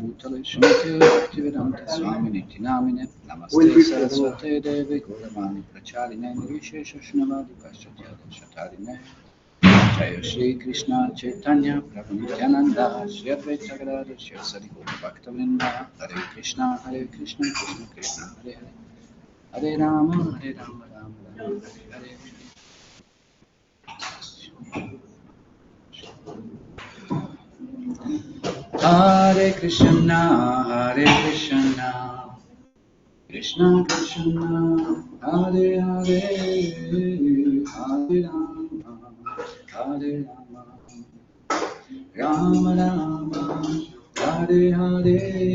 Bhutale Srimate Bhaktivedanta Swami Niti Namine Namaste Saraswate Devi Gauravani Pracharine Nirvishesha Shnavadi Paschatya Shatarine Jaya Shri Krishna Chaitanya Prabhu Nityananda Shri Advaita Gadadhar Shri Saripura Bhaktivinoda Hare Krishna Krishna Krishna Hare Hare Hare Rama Rama Rama Hare Hare Krishna Krishna Krishna Hare Hare Hare Rama Rama Rama Hare Hare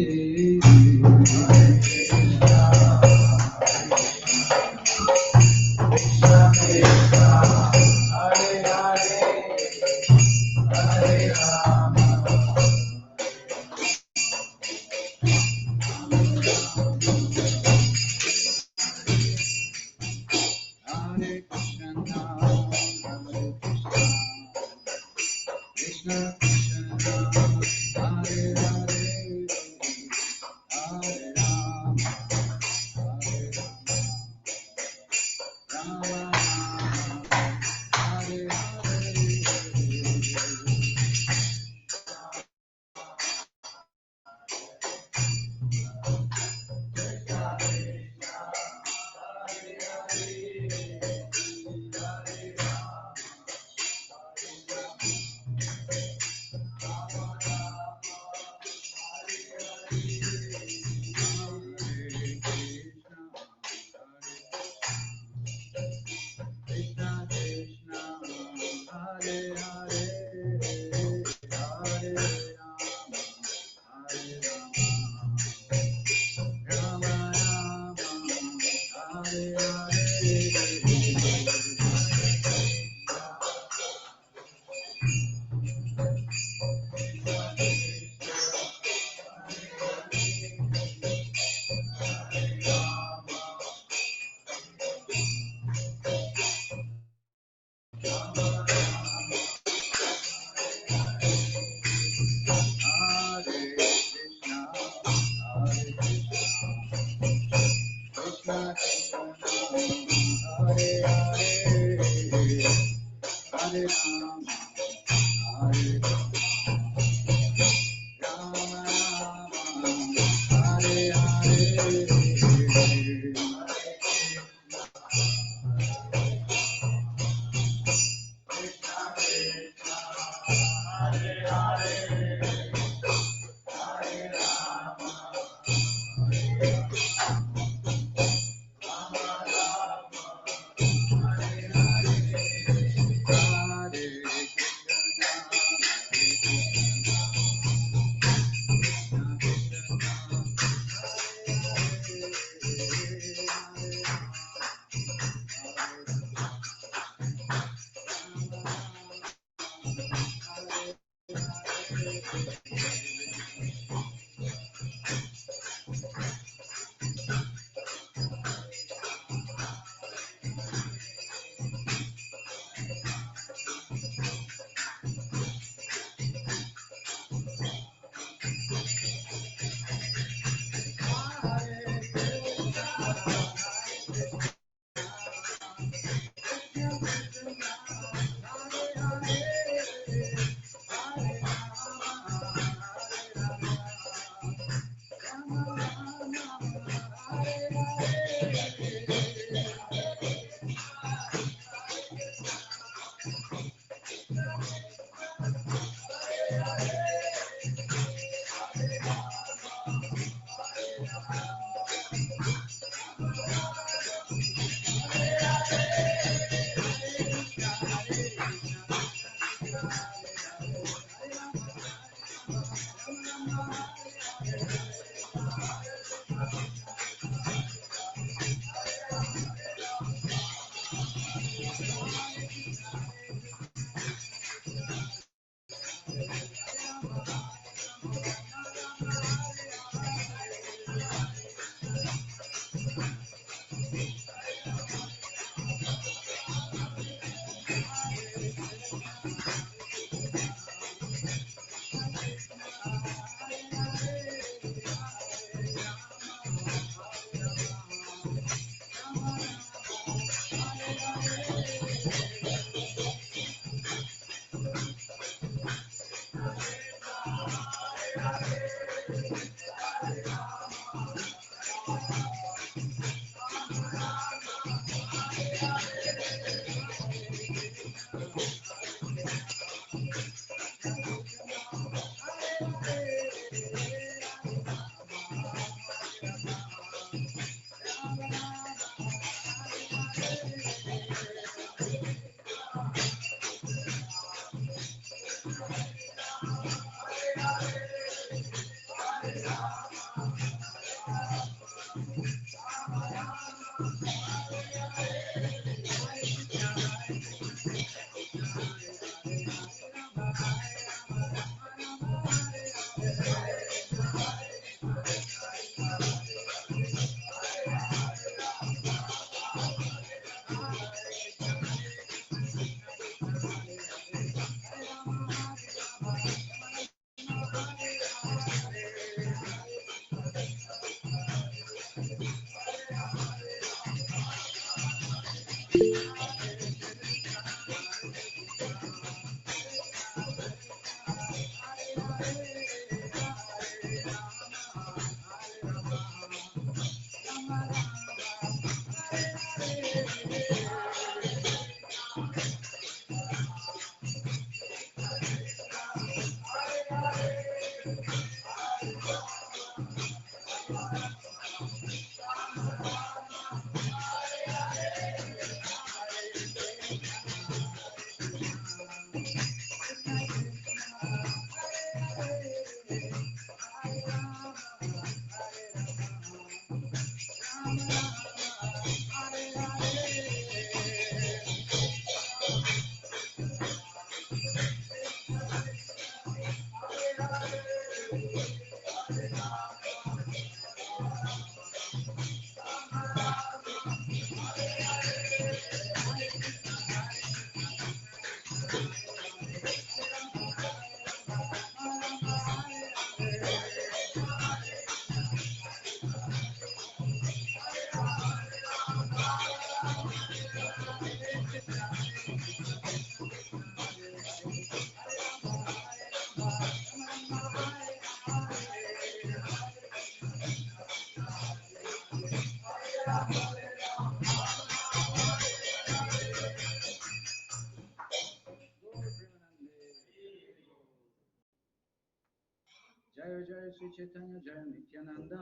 Jaya Jaya Sri Chaitanya Jaya Nityananda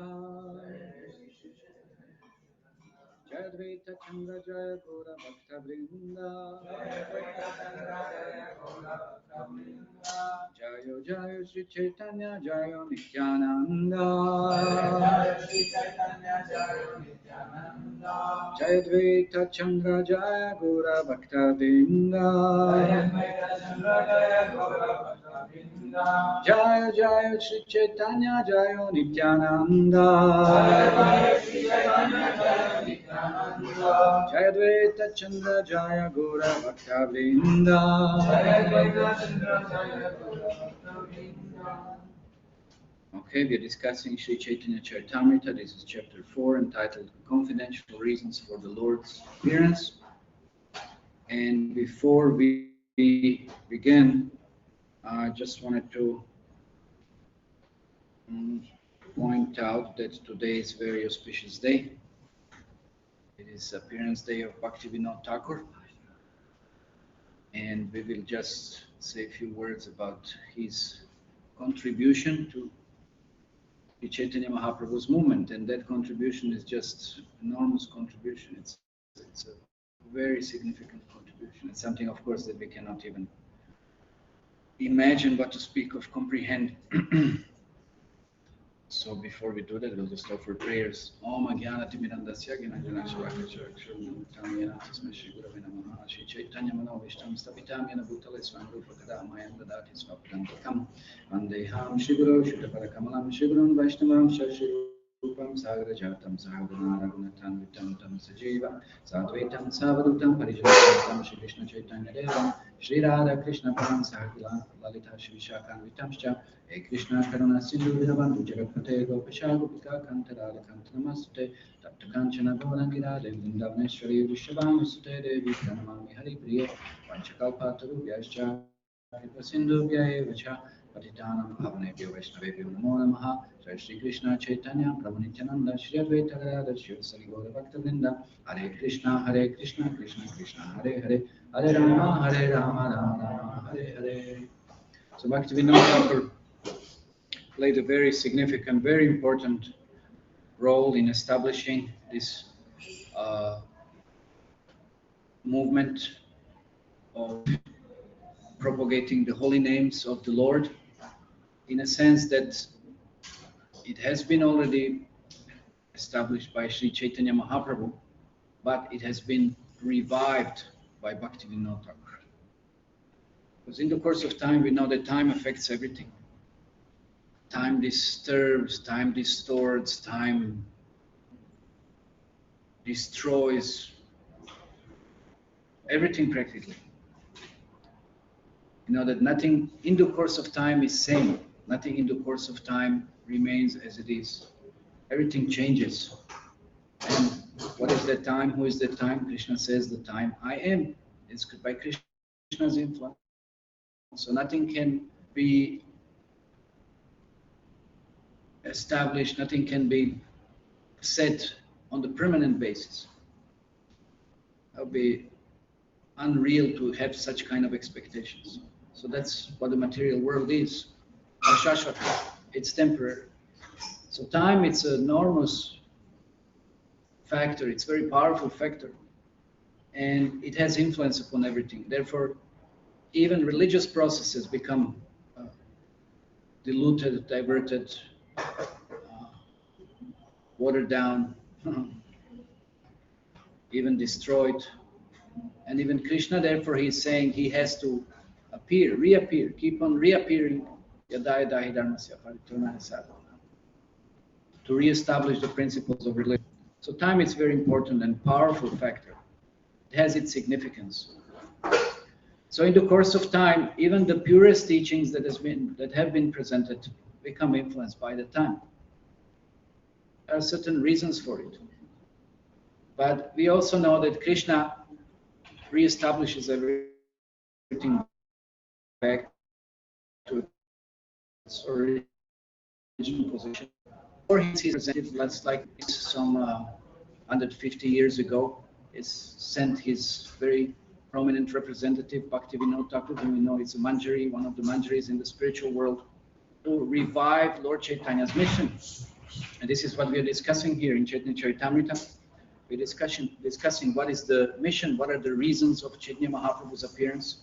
Jaya Advaita Chandra Jaya Gaura Bhakta Vrinda Jaya Jaya Sri Chaitanya Jaya Nityananda Jaya Advaita Chandra Jaya Gaura Bhakta Vrinda Jaya Jaya Sri Chaitanya Jaya Nityananda Jaya Advaita Chandra Jaya Gaura Bhakta Vrinda Okay, we are discussing Sri Chaitanya Charitamrita. This is chapter 4 entitled Confidential Reasons for the Lord's Appearance. And before we begin, I just wanted to point out that today is a very auspicious day. It is appearance day of Bhaktivinoda Thakur. And we will just say a few words about his contribution to the Chaitanya Mahaprabhu's movement, and that contribution is just enormous contribution. It's a very significant contribution. It's something, of course, that we cannot even imagine, but to speak of comprehend. So before we do that, we'll just offer prayers. Om Ajnana Timirandasya Gnananjana Shalakaya Chakshurutam Yena Tasmai Shri Gurave Namaha Shri Chaitanya Manavishtam Stapitam Yena Bhutale Swarupa Kadamayam Dadati Swaprantakam Vandeham Shri Guru Shuddhaparakamalam Shri Gurun Vaishnavam Shri Rupam Sagra Jatam Sagadana Raghunatam Vitam Tam Sajiva Sadvaitam Savadutam Parijanatam Shri Krishna Chaitanya Devam Shri Radha Krishna Param Sahagila Lalita Shri Shakam Vitamscha Hey Krishna Karuna Sindhu Vinabandhu Jagapate Gopasha Gopika Kanta Radha Kanta Namaste Tapta Kanchana Bhavanagirade Vrindavaneshwari Vrishabhamasute Devi Pranamami Hari Priye Panchakalpatarubhyascha Kripa Sindhubhya Evacha Patitanam Pavanebhyo Vaishnavebhyo Namo Namaha. Jai Shri Krishna Chaitanya Prabhu Nityananda Shri Advaita Gadadhar Sri Gaura Bhaktivinoda Hare Krishna Krishna Krishna Hare Hare Hare Rama Rama Hare Hare. So Bhaktivinoda Thakur played a very significant, very important role in establishing this movement of propagating the holy names of the Lord, in a sense that it has been already established by Sri Chaitanya Mahaprabhu, but it has been revived by Bhaktivinoda Thakur. Because in the course of time, we know that time affects everything. Time disturbs, time distorts, time destroys everything practically. You know that nothing in the course of time is same. Nothing in the course of time remains as it is. Everything changes. And what is that time? Who is that time? Krishna says the time I am. It's by Krishna's influence. So nothing can be established, nothing can be set on the permanent basis. That would be unreal to have such kind of expectations. So that's what the material world is. It's temporary. So time, it's an enormous factor, it's a very powerful factor, and it has influence upon everything. Therefore, even religious processes become diluted, diverted, watered down, even destroyed. And even Krishna, therefore, he is saying he has to appear, reappear, keep on reappearing to re-establish the principles of religion. So time is very important and powerful factor. It has its significance. So in the course of time, even the purest teachings that have been presented become influenced by the time. There are certain reasons for it. But we also know that Krishna reestablishes everything back to its original position. Or he's presented, let's like some 150 years ago, is sent his very prominent representative, Bhaktivinoda Thakur, whom we know is a Manjari, one of the Manjaris in the spiritual world, to revive Lord Chaitanya's mission. And this is what we are discussing here in Chaitanya Charitamrita. We're discussing what is the mission, what are the reasons of Chaitanya Mahaprabhu's appearance,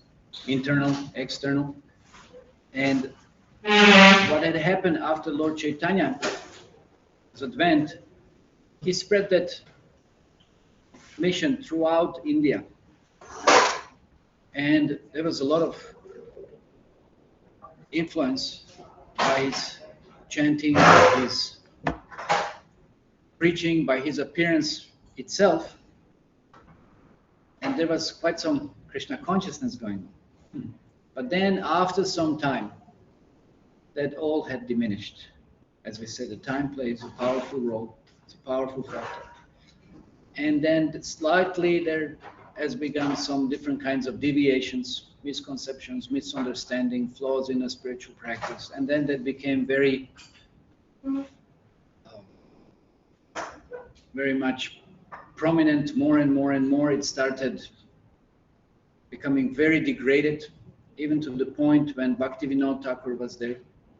internal, external, and what had happened after Lord Chaitanya's advent. He spread that mission throughout India. And there was a lot of influence by his chanting, by his preaching, by his appearance itself. And there was quite some Krishna consciousness going on. But then after some time, that all had diminished. As we said, the time plays a powerful role. It's a powerful factor. And then slightly there has begun some different kinds of deviations, misconceptions, misunderstanding, flaws in a spiritual practice. And then that became very much prominent, more and more and more. It started becoming very degraded, even to the point when Bhaktivinoda Thakur was there.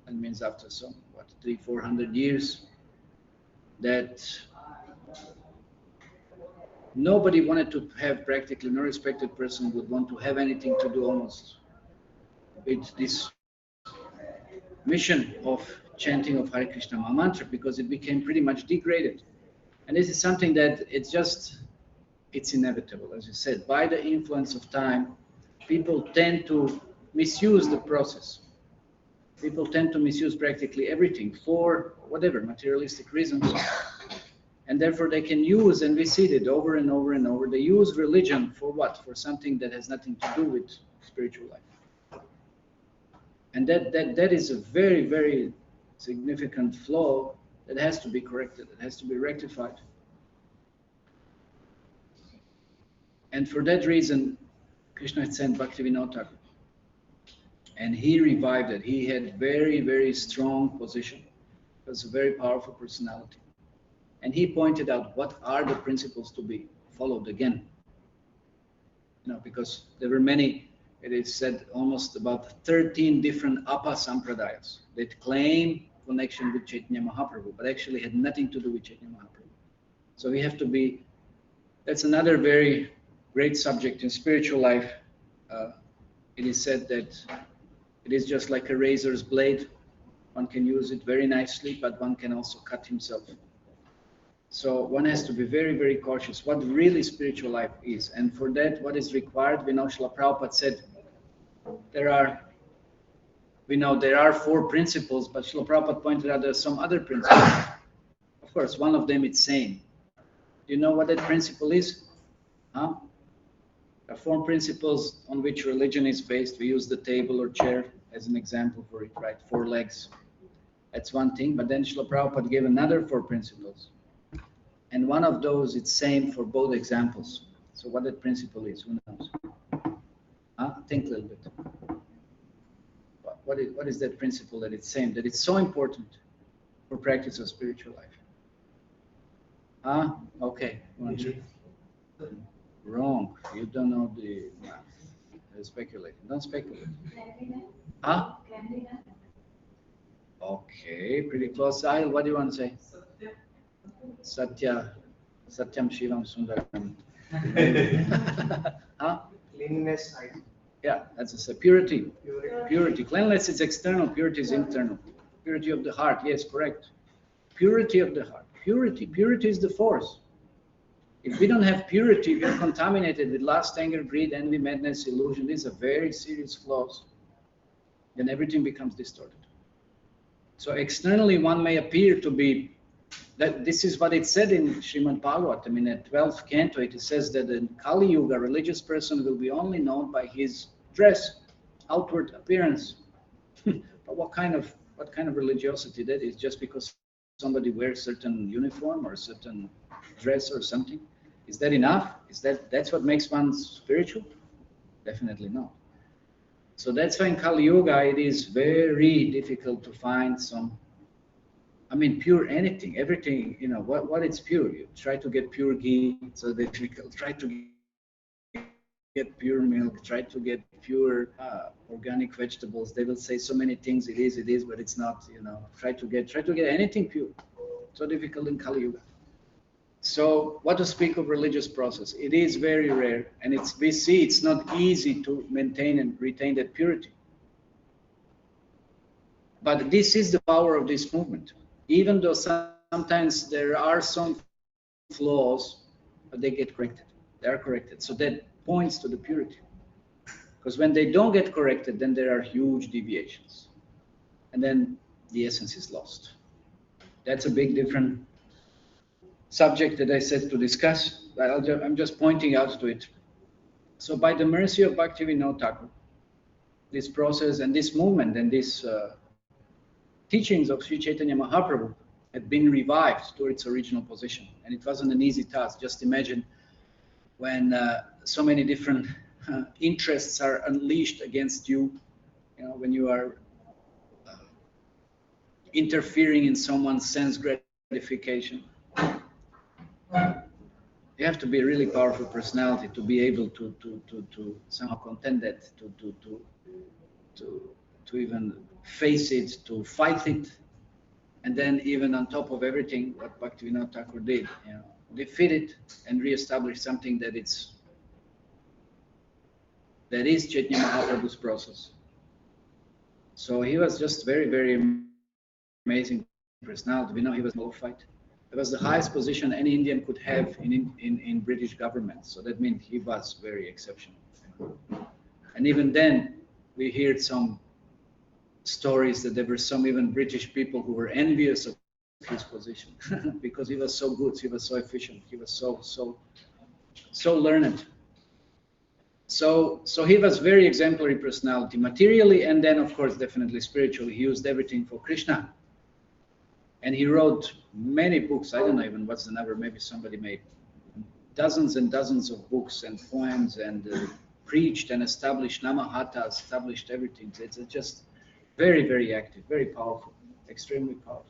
That means after some, 300-400 years, that nobody wanted to have, practically no respected person would want to have anything to do almost with this mission of chanting of Hare Krishna Maha Mantra, because it became pretty much degraded. And this is something that it's inevitable, as you said. By the influence of time, people tend to misuse the process. People tend to misuse practically everything for whatever materialistic reasons. And therefore they can use, and we see it over and over and over, they use religion for what? For something that has nothing to do with spiritual life. And that is a very, very significant flaw that has to be corrected, it has to be rectified. And for that reason, Krishna had sent Bhaktivinoda Thakur And he revived it. He had very, very strong position. He was a very powerful personality. And he pointed out what are the principles to be followed again. Because there were many, it is said almost about 13 different Apa Sampradayas that claim connection with Chaitanya Mahaprabhu, but actually had nothing to do with Chaitanya Mahaprabhu. So we have to be, that's another very great subject in spiritual life. It is said that it is just like a razor's blade. One can use it very nicely, but one can also cut himself. So one has to be very, very cautious what really spiritual life is. And for that, what is required, we know Srila Prabhupada said, we know there are 4 principles, but Srila Prabhupada pointed out there are some other principles. Of course, one of them is same. Do you know what that principle is? Huh? There are 4 principles on which religion is based. We use the table or chair as an example for it, right? 4 legs. That's one thing. But then Srila Prabhupada gave another 4 principles. And one of those, it's same for both examples. So what that principle is, who knows? Think a little bit. What is that principle that it's same, that it's so important for practice of spiritual life? Okay. Wrong. You don't know the math. Speculating. Don't speculate. Okay, pretty close. Sahil, what do you want to say? Satyam Shivam Sundaram. Cleanliness. Yeah, that's a purity. Purity. Cleanliness is external, purity is internal. Purity of the heart, yes, correct. Purity of the heart. Purity is the force. If we don't have purity, we are contaminated with lust, anger, greed, envy, madness, illusion. These are very serious flaws. Then everything becomes distorted. So externally, one may appear to be, that this is what it said in Srimad Bhagavatam, in the 12th canto, it says that in Kali Yuga, a religious person will be only known by his dress, outward appearance. But what kind of religiosity that is? Just because somebody wears certain uniform or certain dress or something? Is that enough? That's what makes one spiritual? Definitely not. So that's why in Kali Yuga it is very difficult to find some, pure anything, everything, what is pure? You try to get pure ghee, it's so difficult. Try to get pure milk, try to get pure organic vegetables. They will say so many things, it is, but it's not, try to get anything pure. So difficult in Kali Yuga. So what to speak of religious process? It is very rare, and we see it's not easy to maintain and retain that purity. But this is the power of this movement. Even though sometimes there are some flaws, but they get corrected. They are corrected. So that points to the purity. Because when they don't get corrected, then there are huge deviations. And then the essence is lost. That's a big different subject that I said to discuss. I'm just pointing out to it. So by the mercy of Bhaktivinoda Thakur, this process and this movement and these teachings of Sri Chaitanya Mahaprabhu had been revived to its original position. And it wasn't an easy task. Just imagine when so many different interests are unleashed against you, when you are interfering in someone's sense gratification. You have to be a really powerful personality to be able to somehow contend that, to even face it, to fight it, and then even on top of everything, what Bhaktivinoda Thakur did, defeat it and reestablish something that is Chaitanya Mahaprabhu's process. So he was just very, very amazing personality. We know he was qualified. It was the highest position any Indian could have in British government. So that means he was very exceptional. And even then, we heard some stories that there were some even British people who were envious of his position because he was so good, he was so efficient, he was so learned. So he was very exemplary personality materially, and then of course definitely spiritually. He used everything for Krishna. And he wrote many books. I don't know even what's the number. Maybe somebody made dozens and dozens of books and poems and preached and established Namahata, established everything. It's just very, very active, very powerful, extremely powerful.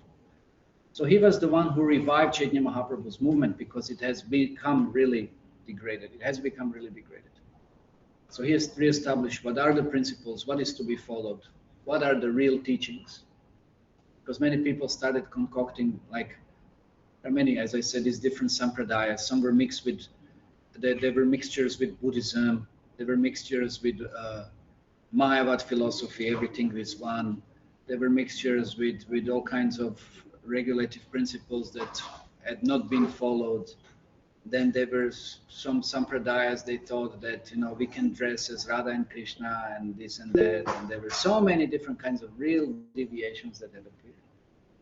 So he was the one who revived Chaitanya Mahaprabhu's movement because it has become really degraded. It has become really degraded. So he has reestablished what are the principles, what is to be followed, what are the real teachings. Because many people started concocting, like, there are many, as I said, these different sampradayas. Some were mixed with, there were mixtures with Buddhism, there were mixtures with Mayavad philosophy, everything is one. There were mixtures with all kinds of regulative principles that had not been followed. Then there were some sampradayas, they thought that, you know, we can dress as Radha and Krishna and this and that. And there were so many different kinds of real deviations that had appeared.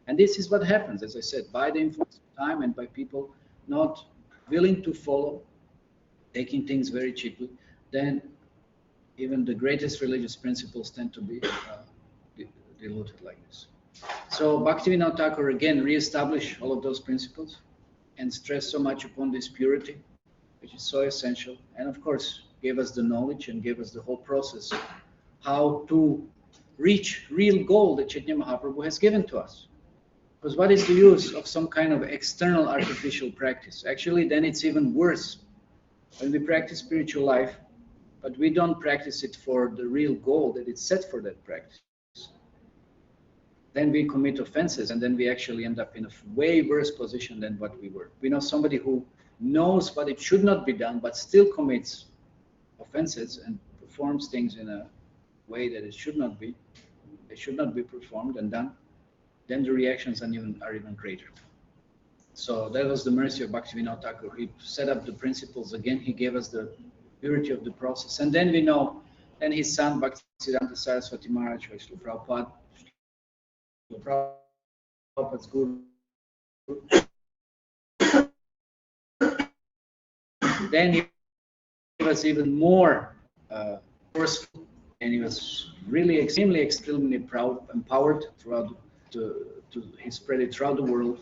And this is what happens, as I said, by the influence of time and by people not willing to follow, taking things very cheaply, then even the greatest religious principles tend to be diluted like this. So Bhaktivinoda Thakur again reestablished all of those principles and stressed so much upon this purity, which is so essential, and of course gave us the knowledge and gave us the whole process how to reach real goal that Chaitanya Mahaprabhu has given to us. Because what is the use of some kind of external artificial practice? Actually, then it's even worse. When we practice spiritual life, but we don't practice it for the real goal that it's set for that practice, then we commit offenses, and then we actually end up in a way worse position than what we were. We know somebody who knows what it should not be done, but still commits offenses and performs things in a way that it should not be. They should not be performed and done. Then the reactions are even greater. So that was the mercy of Bhaktivinoda Thakur. He set up the principles again. He gave us the purity of the process. And then we know, then his son, Bhaktisiddhanta Saraswati Maharaj, Srila Prabhupada's guru, then he was even more forceful, and he was really extremely proud, empowered throughout he spread it throughout the world.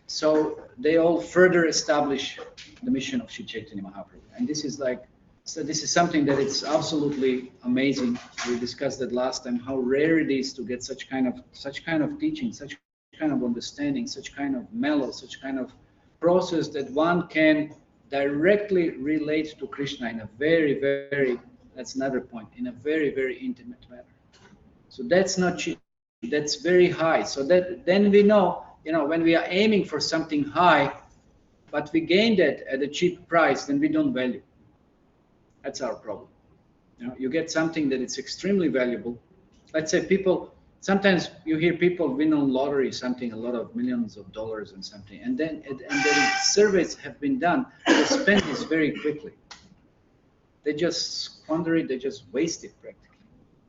So they all further establish the mission of Sri Chaitanya Mahaprabhu. And this is like, so this is something that it's absolutely amazing. We discussed that last time, how rare it is to get such kind of teaching, such kind of understanding, such kind of mellow, such kind of process that one can directly relate to Krishna in a very, very, that's another point, in a very, very intimate manner. So that's not cheap. That's very high. So that then we know, you know, when we are aiming for something high, but we gain that at a cheap price, then we don't value. That's our problem. You know, you get something that is extremely valuable. Let's say people, sometimes you hear people win on lottery something, a lot of millions of dollars and something, and then surveys have been done. They spend this very quickly. They just squander it. They just waste it practically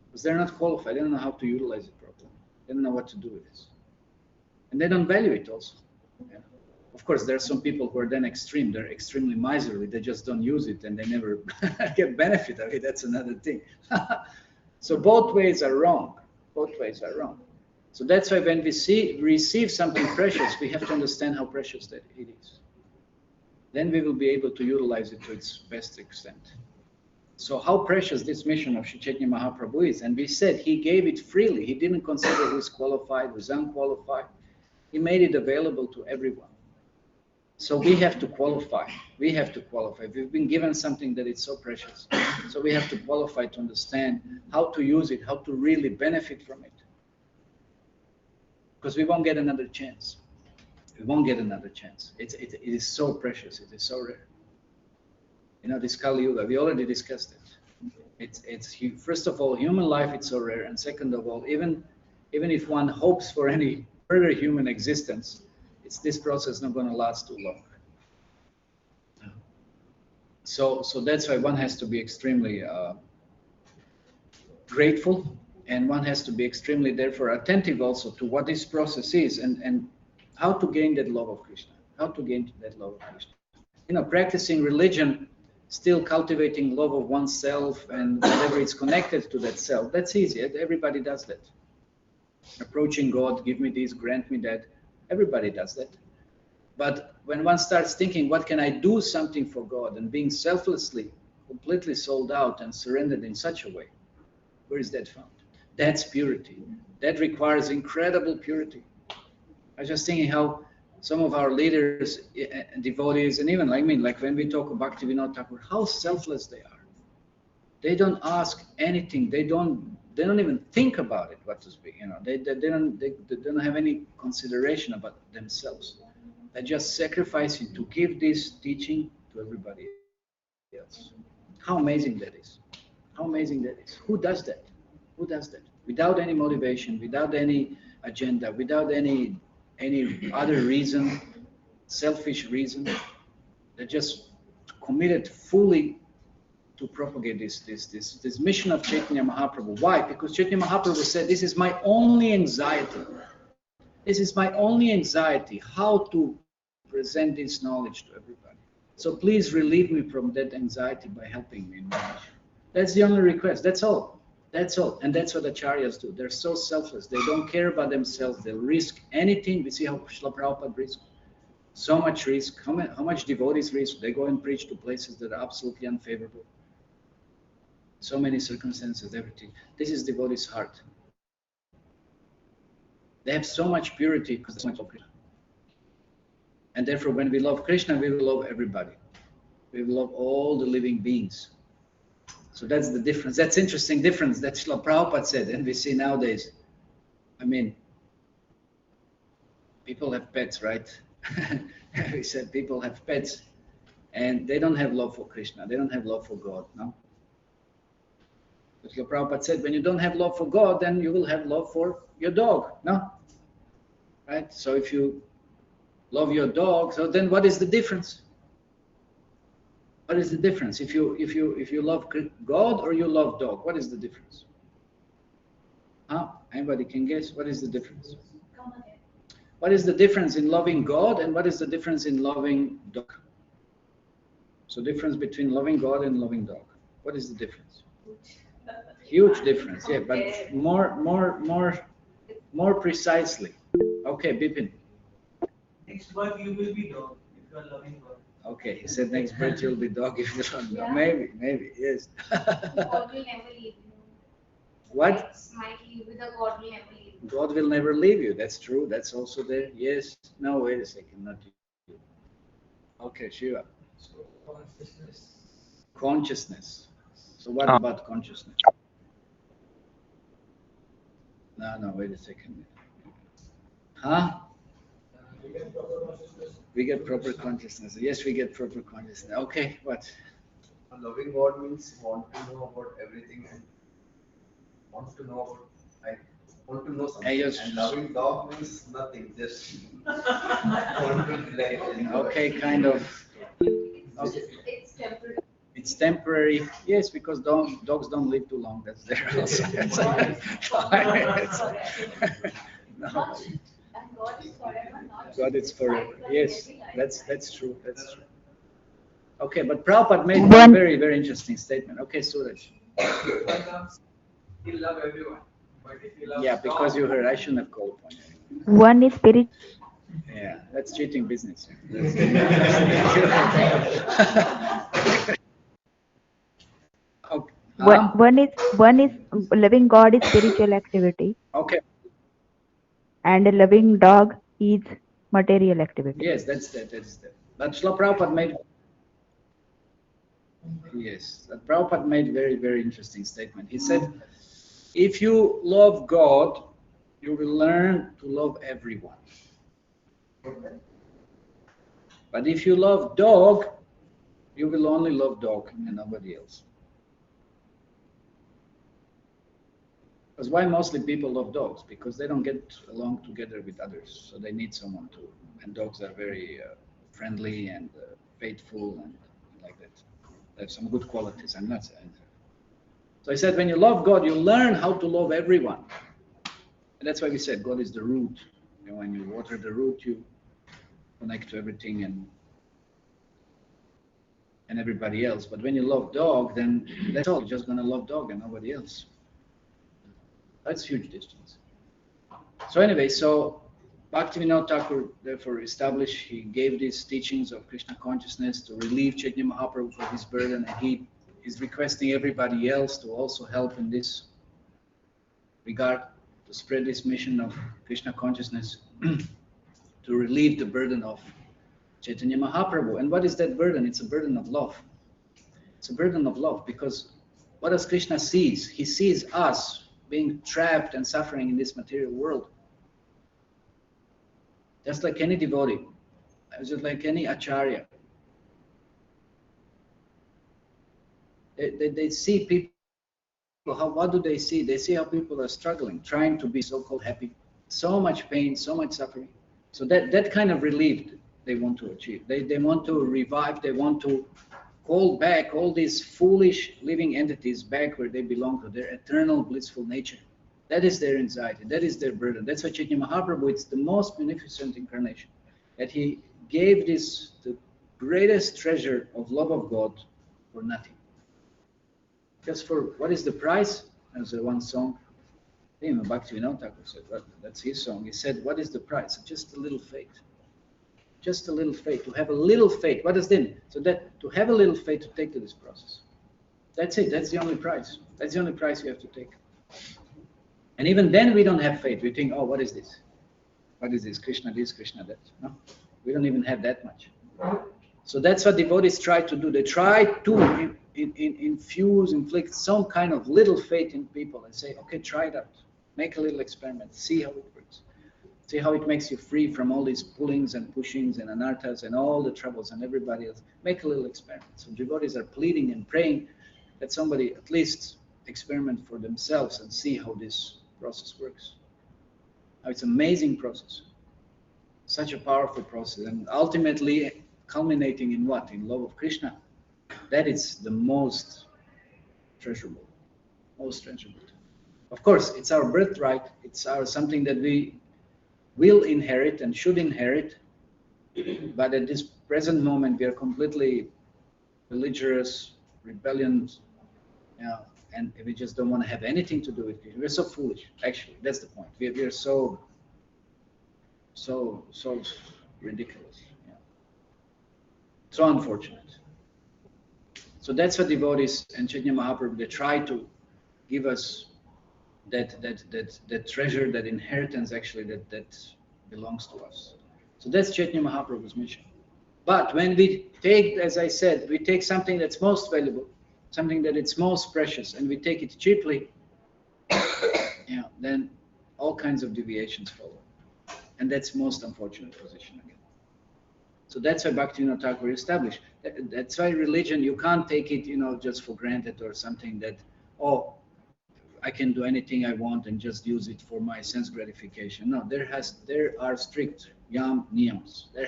because they're not qualified. They don't know how to utilize it properly. They don't know what to do with this, and they don't value it also. Yeah. Of course, there are some people who are then extreme. They're extremely miserly. They just don't use it, and they never get benefit of it. That's another thing. So both ways are wrong. Both ways are wrong. So that's why when we receive something precious, we have to understand how precious that it is. Then we will be able to utilize it to its best extent. So how precious this mission of Sri Chaitanya Mahaprabhu is. And we said he gave it freely. He didn't consider who's qualified, who's unqualified. He made it available to everyone. So we have to qualify. We have to qualify. We've been given something that is so precious. So we have to qualify to understand how to use it, how to really benefit from it. Because we won't get another chance. We won't get another chance. It is so precious. It is so rare. You know, this Kali Yuga, we already discussed it. It's first of all, human life, it's so rare. And second of all, even if one hopes for any further human existence, this process is not going to last too long. So that's why one has to be extremely grateful, and one has to be extremely, therefore, attentive also to what this process is and how to gain that love of Krishna. How to gain that love of Krishna. You know, practicing religion, still cultivating love of oneself and whatever is connected to that self, that's easy. Everybody does that. Approaching God, give me this, grant me that. Everybody does that. But when one starts thinking, what can I do something for God, and being selflessly completely sold out and surrendered in such a way, where is that found? That's purity. That requires incredible purity. I was just thinking how some of our leaders and devotees, and even like when we talk about Bhaktivinoda Thakur, how selfless they are. They don't ask anything. They don't even think about it. What to speak, they don't have any consideration about themselves. They're just sacrificing to give this teaching to everybody else. How amazing that is! How amazing that is! Who does that? Who does that? Without any motivation, without any agenda, without any other reason, selfish reason. They're just committed fully to propagate this mission of Chaitanya Mahaprabhu. Why? Because Chaitanya Mahaprabhu said, this is my only anxiety. This is my only anxiety, how to present this knowledge to everybody. So please relieve me from that anxiety by helping me in knowledge. That's the only request. That's all. That's all. And that's what acharyas do. They're so selfless. They don't care about themselves. They'll risk anything. We see how Srila Prabhupada risked. So much risk. How much devotees risk? They go and preach to places that are absolutely unfavorable. So many circumstances, everything. This is devotee's heart. They have so much purity because they love Krishna. And therefore, when we love Krishna, we will love everybody. We will love all the living beings. So that's the difference. That's interesting difference that Srila Prabhupada said, and we see nowadays. I mean, people have pets, right? We said people have pets, and they don't have love for Krishna. They don't have love for God, no? But Srila Prabhupada said, when you don't have love for God, then you will have love for your dog, no? Right? So if you love your dog, so then what is the difference? What is the difference? If you love God or you love dog, what is the difference? Huh? Anybody can guess? What is the difference? What is the difference in loving God and what is the difference in loving dog? So difference between loving God and loving dog. What is the difference? Huge difference, yeah, but more precisely. Okay, Bipin. Next birth you will be dog if you are loving God. Okay, he said next birth you'll be dog if you don't know. Maybe, yes. God will never leave you. What? Might leave you, the God will never leave you. God will never leave you. That's true. That's also there. Yes. No, wait a second. Not you. Okay, Shiva. So consciousness. Consciousness. So what about consciousness? No, wait a second. Huh? We get proper consciousness. We get proper consciousness. Yes, we get proper consciousness. Okay, what? Loving God means want to know about everything and want to know about, like, want to know something. Yes. And loving dog means nothing, just want to relate. Okay, kind of. Okay. It's temporary. It's temporary. Yes, because dogs don't live too long. That's there also. No. And God is forever, not God is just forever. life, but Yes, every life. that's true. That's true. Okay, but Prabhupada made one very, very interesting statement. Okay, Suraj. He love everyone. But if he loves Yeah, because dog, you heard, I shouldn't have called upon you. One is spirit. Yeah, that's cheating business. That's okay. One is loving God is spiritual activity, Okay. and a loving dog is material activity. Yes, that's that. But Srila Prabhupada made. Yes, that Prabhupada made very, very interesting statement. He said, if you love God, you will learn to love everyone. But if you love dog, you will only love dog and nobody else. Because why mostly people love dogs? Because they don't get along together with others, so they need someone to. And dogs are very friendly and faithful and like that. They have some good qualities. I'm not saying. So I said, when you love God, you learn how to love everyone. And that's why we said God is the root. You know, when you water the root, you connect to everything and everybody else. But when you love dog, then that's all. You're just gonna love dog and nobody else. That's huge distance. So anyway, so Bhaktivinoda Thakur therefore established, he gave these teachings of Krishna consciousness to relieve Chaitanya Mahaprabhu for his burden, and is requesting everybody else to also help in this regard, to spread this mission of Krishna consciousness, to relieve the burden of Chaitanya Mahaprabhu. And what is that burden? It's a burden of love. It's a burden of love, because what does Krishna sees? He sees us being trapped and suffering in this material world. Just like any devotee, just like any acharya. They see people, what do they see? They see how people are struggling, trying to be so-called happy. So much pain, so much suffering. So that kind of relief they want to achieve. They want to revive, they want to call back all these foolish living entities back where they belong to, their eternal blissful nature. That is their anxiety, that is their burden. That's why Chaitanya Mahaprabhu, it's the most magnificent incarnation, that he gave this, the greatest treasure of love of God, for nothing. Just for, what is the price? As one song, Bhaktivinoda Thakur said, well, that's his song. He said, what is the price? Just a little faith. Just a little faith, to have a little faith. What does that mean? So that to have a little faith to take to this process. That's it. That's the only price. That's the only price you have to take. And even then we don't have faith. We think, oh, what is this? What is this? Krishna this, Krishna that. No, we don't even have that much. So that's what devotees try to do. They try to inflict some kind of little faith in people and say, okay, try it out. Make a little experiment. See how it works. See how it makes you free from all these pullings and pushings and anarthas and all the troubles and everybody else. Make a little experiment. So devotees are pleading and praying that somebody at least experiment for themselves and see how this process works. Now, it's an amazing process. Such a powerful process. And ultimately culminating in what? In love of Krishna. That is the most treasurable. Most treasurable. Of course, it's our birthright. It's our something that we will inherit and should inherit, but at this present moment we are completely belligerent, rebellious, and we just don't want to have anything to do with it. We're so foolish, actually. That's the point. We are so ridiculous. Yeah. So unfortunate. So that's what devotees and Chaitanya Mahaprabhu, they try to give us that treasure, that inheritance, actually, that belongs to us. So that's Chaitanya Mahaprabhu's mission. But when we take, as I said, we take something that's most valuable, something that it's most precious, and we take it cheaply, then all kinds of deviations follow. And that's most unfortunate position again. So that's why Bhaktivinoda Thakur established. That's why religion, you can't take it, just for granted, or something that, oh, I can do anything I want and just use it for my sense gratification. No, there are strict niyams. There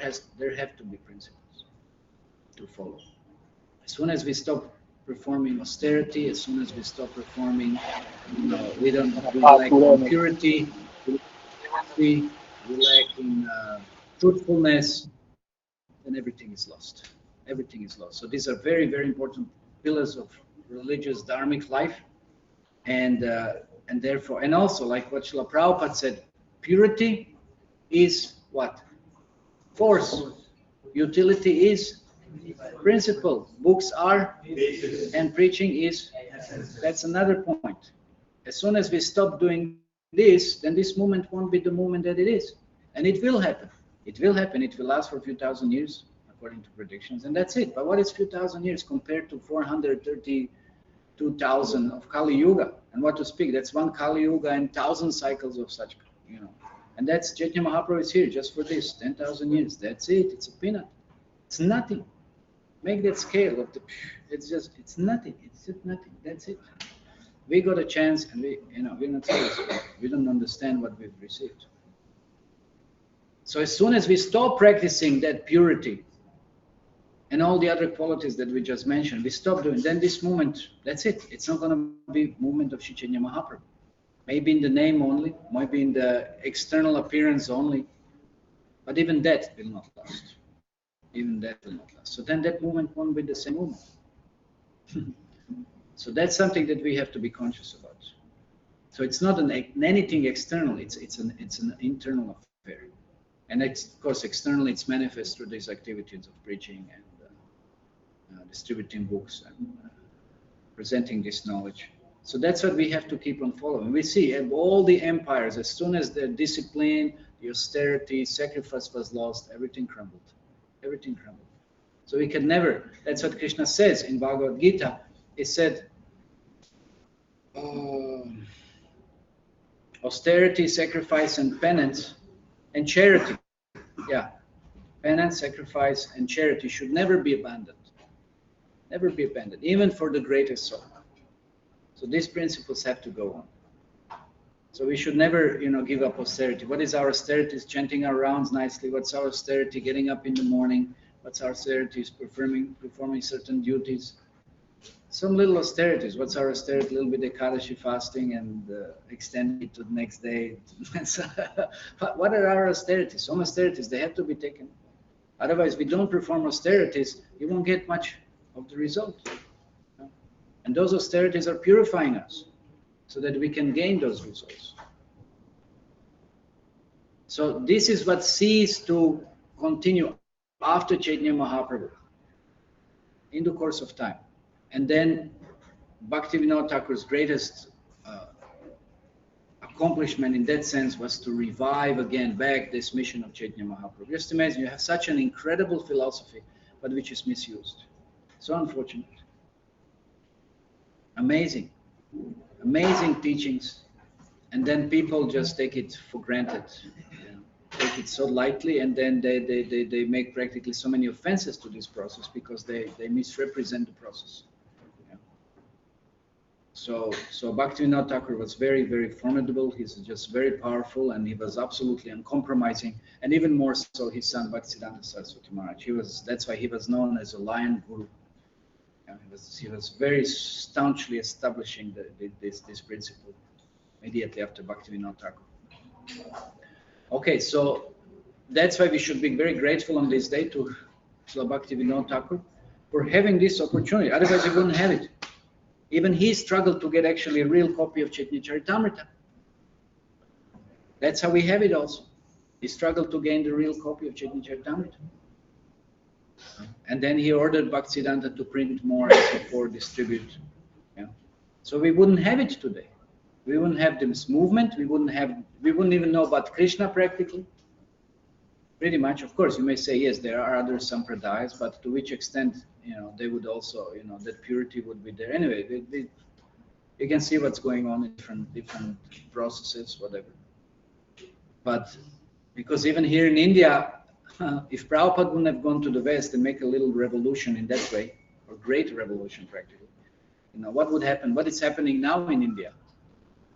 have to be principles to follow. As soon as we stop performing austerity, as soon as we stop performing, we lack in purity, we lack in truthfulness, then everything is lost. Everything is lost. So these are very, very important pillars of religious, dharmic life. And therefore, and also, like what Srila Prabhupada said, purity is what? Force. Utility is principle. Books are, and preaching is. That's another point. As soon as we stop doing this, then this movement won't be the movement that it is. And it will happen. It will happen. It will last for a few thousand years, according to predictions, and that's it. But what is few thousand years compared to 432,000 of Kali Yuga? And what to speak, that's one Kali Yuga and 1,000 cycles of such, And that's Chaitanya Mahaprabhu is here just for this, 10,000 years. That's it. It's a peanut. It's nothing. Make that scale of it's nothing. It's just nothing. That's it. We got a chance, and we're not serious. We don't understand what we've received. So as soon as we stop practicing that purity and all the other qualities that we just mentioned, we stop doing, then this movement, that's it. It's not going to be movement of Chaitanya Mahaprabhu. Maybe in the name only, maybe in the external appearance only, but even that will not last. Even that will not last. So then that movement won't be the same movement. So that's something that we have to be conscious about. So it's not anything external. It's an internal affair. And of course, externally, it's manifest through these activities of preaching and distributing books and presenting this knowledge. So that's what we have to keep on following. We see all the empires, as soon as the discipline, the austerity, sacrifice was lost, everything crumbled. Everything crumbled. So we can never, that's what Krishna says in Bhagavad Gita. He said, austerity, sacrifice, and penance, and charity. Yeah, penance, sacrifice, and charity should never be abandoned. Never be abandoned, even for the greatest soul. So these principles have to go on. So we should never, give up austerity. What is our austerity? Is chanting our rounds nicely. What's our austerity? Getting up in the morning. What's our austerity? Is performing certain duties. Some little austerities. What's our austerity? A little bit Ekadashi fasting and extending it to the next day. What are our austerities? Some austerities, they have to be taken. Otherwise, if we don't perform austerities, you won't get much of the result. And those austerities are purifying us so that we can gain those results. So this is what ceased to continue after Chaitanya Mahaprabhu in the course of time. And then Bhaktivinoda Thakur's greatest accomplishment in that sense was to revive again back this mission of Chaitanya Mahaprabhu. Just imagine, you have such an incredible philosophy, but which is misused. So unfortunate. Amazing teachings, and then people just take it for granted, take it so lightly, and then they make practically so many offenses to this process because they misrepresent the process. So Bhaktivinoda Thakur was very, very formidable. He's just very powerful, and he was absolutely uncompromising. And even more so, his son Bhaktisiddhanta Saraswati Maharaj. That's why he was known as a lion guru. He was very staunchly establishing this principle immediately after Bhaktivinoda Thakur. Okay, so that's why we should be very grateful on this day to Srila Bhaktivinoda Thakur for having this opportunity. Otherwise, we wouldn't have it. Even he struggled to get actually a real copy of Chaitanya Charitamrita. That's how we have it also. He struggled to gain the real copy of Chaitanya Charitamrita. And then he ordered Bhaktisiddhanta to print more and so forth, distribute. So we wouldn't have it today. We wouldn't have this movement. We wouldn't even know about Krishna practically. Pretty much, of course, you may say, yes, there are other sampradayas, but to which extent, they would also, that purity would be there. Anyway, you can see what's going on in different processes, whatever. But because even here in India, if Prabhupada wouldn't have gone to the West and make a little revolution in that way, or great revolution practically, what would happen? What is happening now in India?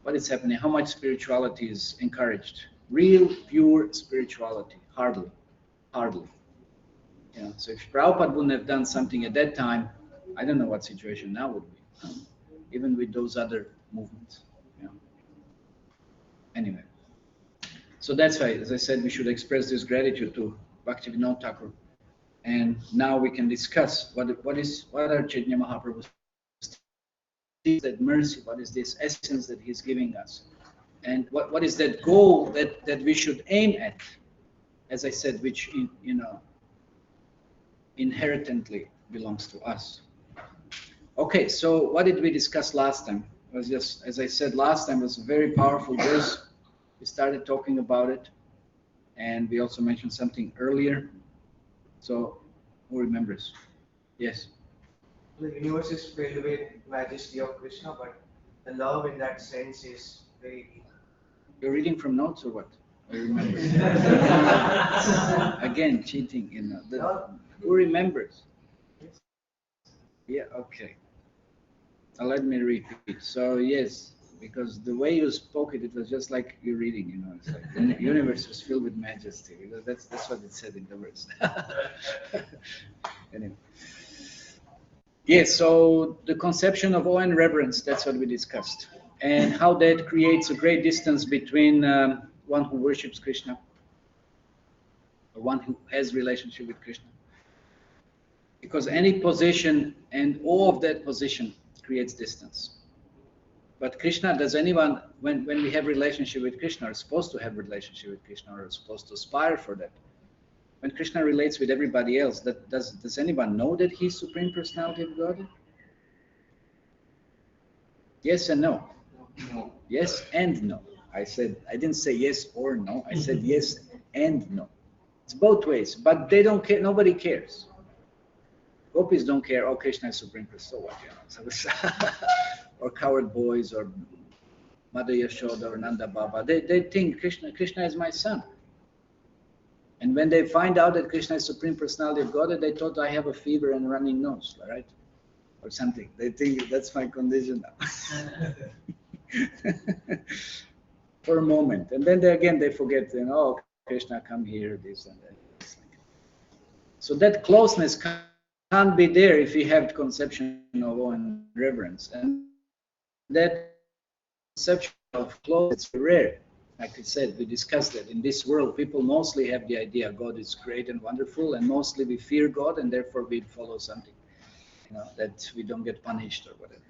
What is happening? How much spirituality is encouraged? Real, pure spirituality? Hardly. So if Prabhupada wouldn't have done something at that time, I don't know what situation now would be, even with those other movements. Anyway, so that's why, as I said, we should express this gratitude to Bhaktivinoda Thakur. And now we can discuss what are Chaitanya Mahaprabhu's that mercy, what is this essence that he's giving us, and what is that goal that we should aim at, as I said, which inherently belongs to us. Okay, so what did we discuss last time? It was just, as I said last time, was a very powerful verse. We started talking about it, and we also mentioned something earlier. So who remembers? Yes. The universe is filled with majesty of Krishna, but the love in that sense is very deep. You're reading from notes or what? I remember. Again, cheating. Who remembers? Yeah. Okay. Let me repeat. So yes, because the way you spoke it was just like you're reading. It's like the universe is filled with majesty. Because that's what it said in the verse. Anyway. Yes, so the conception of awe and reverence, that's what we discussed. And how that creates a great distance between one who worships Krishna, or one who has relationship with Krishna. Because any position and awe of that position creates distance. But Krishna, does anyone, when we have relationship with Krishna, are supposed to have relationship with Krishna, or are supposed to aspire for that? When Krishna relates with everybody else, does anyone know that he's Supreme Personality of Godhead? Yes and no. No. Yes and no. I didn't say yes or no. I said yes and no. It's both ways, but they don't care. Nobody cares. Gopis don't care. Oh, Krishna is Supreme Personality. So what? Or coward boys or Mother Yashoda or Nanda Baba. They think Krishna is my son. And when they find out that Krishna is Supreme Personality of Godhead, they thought I have a fever and running nose, right? Or something. They think that's my condition now. For a moment. And then they forget, oh, Krishna, come here, this and that. So that closeness can't be there if we have conception of awe and reverence. And that conception of closeness is rare. Like I said, we discussed that in this world, people mostly have the idea God is great and wonderful, and mostly we fear God, and therefore we follow something, that we don't get punished or whatever.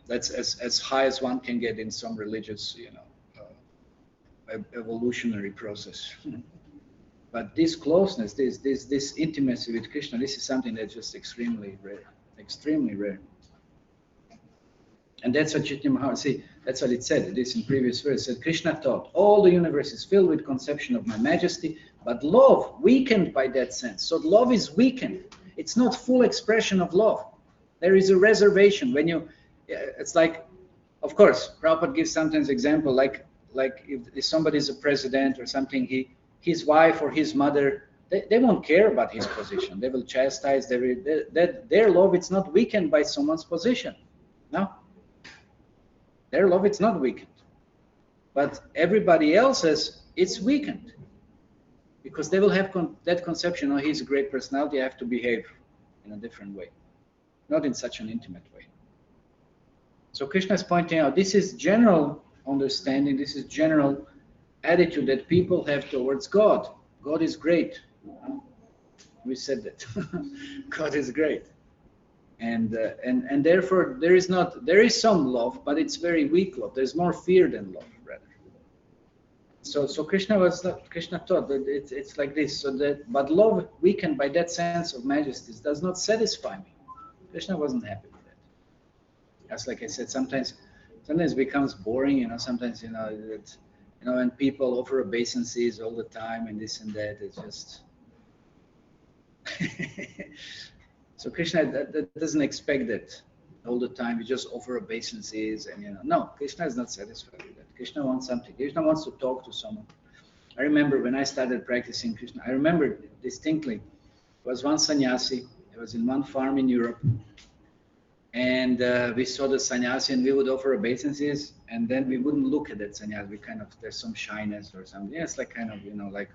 That's as high as one can get in some religious, evolutionary process. But this closeness, this intimacy with Krishna, this is something that's just extremely rare. And that's what Chaitanya Mahaprabhu, that's what it said. This in previous verse said, Krishna taught, all the universe is filled with conception of my majesty, but love weakened by that sense. So love is weakened. It's not full expression of love. There is a reservation. It's like, of course, Prabhupada gives sometimes example, like if somebody is a president or something, his wife or his mother, they won't care about his position. They will chastise. Their love, it's not weakened by someone's position. No. Their love, it's not weakened. But everybody else's, it's weakened. Because they will have that conception, oh, he's a great personality, I have to behave in a different way. Not in such an intimate way. So Krishna is pointing out, this is general understanding, this is general attitude that people have towards God. God is great. We said that. God is great. And therefore there is some love, but it's very weak love. There's more fear than love, rather. So Krishna taught that it's like this. But love weakened by that sense of majesty does not satisfy me. Krishna wasn't happy with that. As like I said, sometimes it becomes boring. Sometimes when people offer obeisances all the time and this and that, it's just. So Krishna that doesn't expect that all the time. You just offer obeisances and no, Krishna is not satisfied with that. Krishna wants something. Krishna wants to talk to someone. I remember when I started practicing Krishna, I remember distinctly. There was one sannyasi. It was in one farm in Europe, and we saw the sannyasi, and we would offer obeisances, and then we wouldn't look at that sannyasi. There's some shyness or something. Yeah, it's like kind of like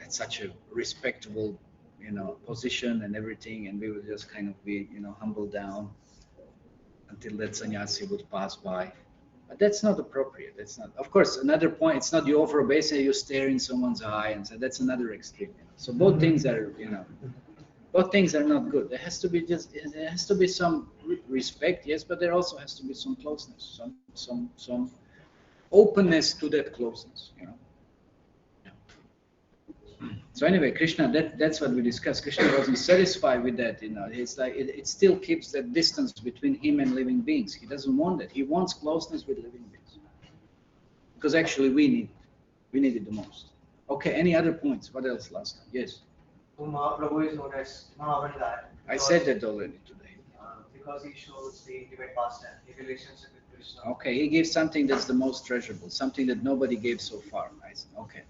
at such a respectable position and everything, and we would just kind of be humble down until that sannyasi would pass by. But that's not appropriate. That's not. Of course, another point. It's not you offer obeisance, you stare in someone's eye, and so that's another extreme. So both things are both things are not good. There has to be some respect, yes, but there also has to be some closeness, some openness to that closeness. So anyway, Krishna, that's what we discussed. Krishna wasn't satisfied with that. It's like it still keeps that distance between him and living beings. He doesn't want that. He wants closeness with living beings. Because actually we need it the most. Okay, any other points? What else last time? Yes. So Mahaprabhu is known as Mahavardhan. I said that already today. Because he shows the intimate pastime, the relationship with Krishna. Okay, he gives something that's the most treasurable, something that nobody gave so far. Okay.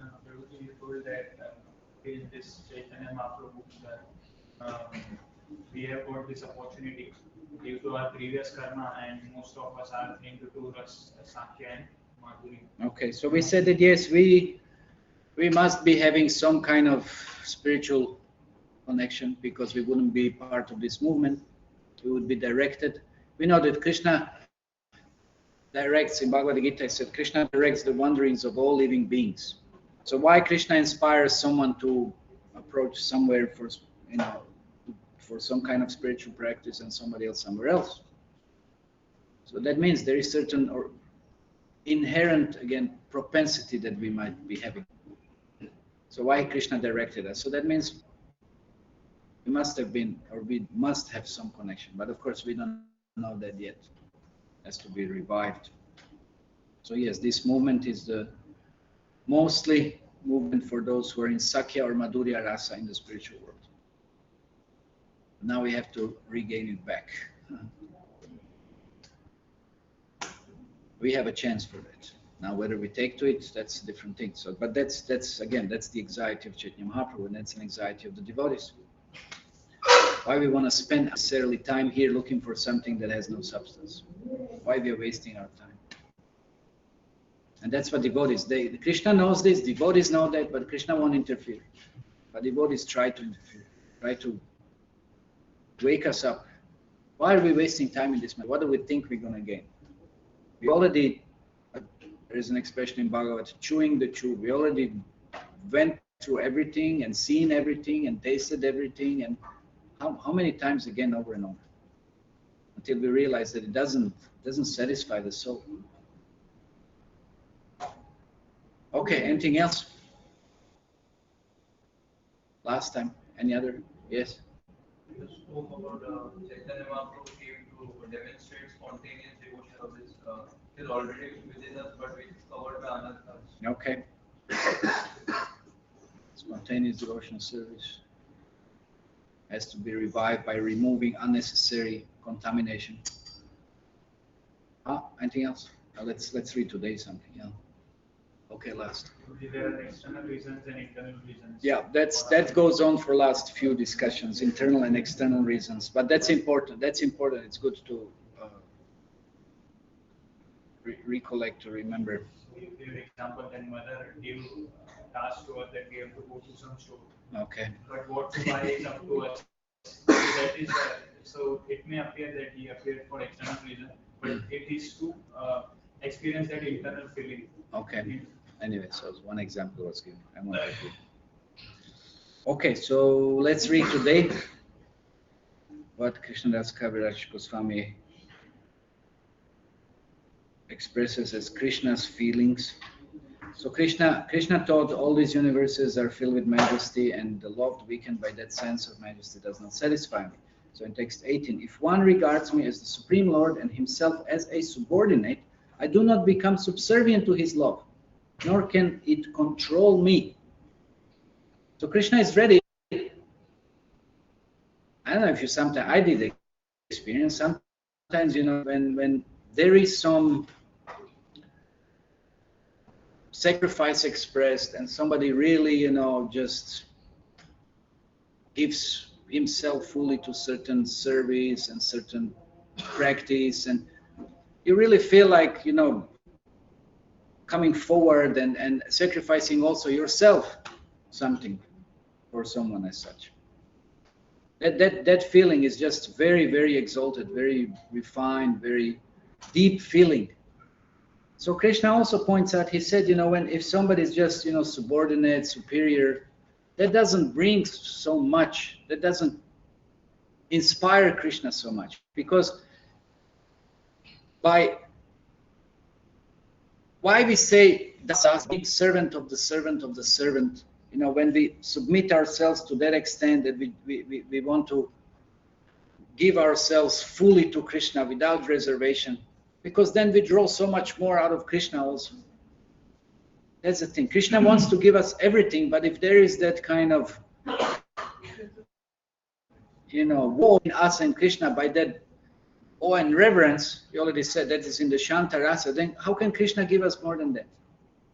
Prabhuji, you told that in this Chaitanya Mahaprabhu that we have got this opportunity due to our previous karma, and most of us are into Ras, Sankhya and Madhuri. Okay, so we said that yes, we must be having some kind of spiritual connection, because we wouldn't be part of this movement. We would be directed. We know that Krishna directs, in Bhagavad Gita, it said Krishna directs the wanderings of all living beings. So why Krishna inspires someone to approach somewhere for some kind of spiritual practice and somebody else somewhere else? So that means there is certain or inherent, again, propensity that we might be having. So why Krishna directed us? So that means We must have been, or we must have some connection. But of course, we don't know that yet. It has to be revived. So yes, this movement is the mostly movement for those who are in Sakya or Madhurya Rasa in the spiritual world. Now we have to regain it back. We have a chance for that. Now, whether we take to it, that's a different thing. So, but that's again, that's the anxiety of Chaitanya Mahaprabhu, and that's an anxiety of the devotees. Why we want to spend unnecessarily time here looking for something that has no substance? Why we are wasting our time? And that's what devotees, Krishna knows this, devotees know that, but Krishna won't interfere. But devotees try to interfere, try to wake us up. Why are we wasting time in this matter? What do we think we're going to gain? We already, there is an expression in Bhagavad, chewing the chew. We already went through everything and seen everything and tasted everything, and how many times again, over and over, until we realize that it doesn't satisfy the soul. Okay, anything else? Last time, any other? Yes? You spoke about Chaitanya Mahaprabhu came to demonstrate spontaneous devotion of this. It is already within us, but it's covered by anarthas. Okay. Spontaneous devotional service has to be revived by removing unnecessary contamination. Anything else? Let's read today something. Yeah. Okay, last. There are external reasons and internal reasons. Yeah, that goes on for last few discussions, internal and external reasons. But that's important. That's important. It's good to recollect, to remember. So if you example, then mother gave task to us that we have to go to some store. Okay. But what to buy is up to us. So that is so it may appear that he appeared for external reason, but it is to experience that internal feeling. Okay. Anyway, so one example was given. I won't repeat. Okay, so let's read today what Krishnadas Kaviraj Goswami expresses as Krishna's feelings. So Krishna taught all these universes are filled with majesty, and the loved weakened by that sense of majesty does not satisfy me. So in text 18, if one regards me as the Supreme Lord and himself as a subordinate, I do not become subservient to his love, nor can it control me. So Krishna is ready. I don't know if you sometimes, I did experience, sometimes, when there is some sacrifice expressed and somebody really, just gives himself fully to certain service and certain practice, and you really feel like, coming forward and sacrificing also yourself something for someone as such. That feeling is just very, very exalted, very refined, very deep feeling. So Krishna also points out, he said, if somebody is just, subordinate, superior, that doesn't bring so much, that doesn't inspire Krishna so much, because why we say that's being servant of the servant of the servant, when we submit ourselves to that extent that we want to give ourselves fully to Krishna without reservation, because then we draw so much more out of Krishna also. That's the thing. Krishna wants to give us everything, but if there is that kind of, war in us and Krishna by that awe and reverence, we already said that is in the Shanta Rasa, then how can Krishna give us more than that?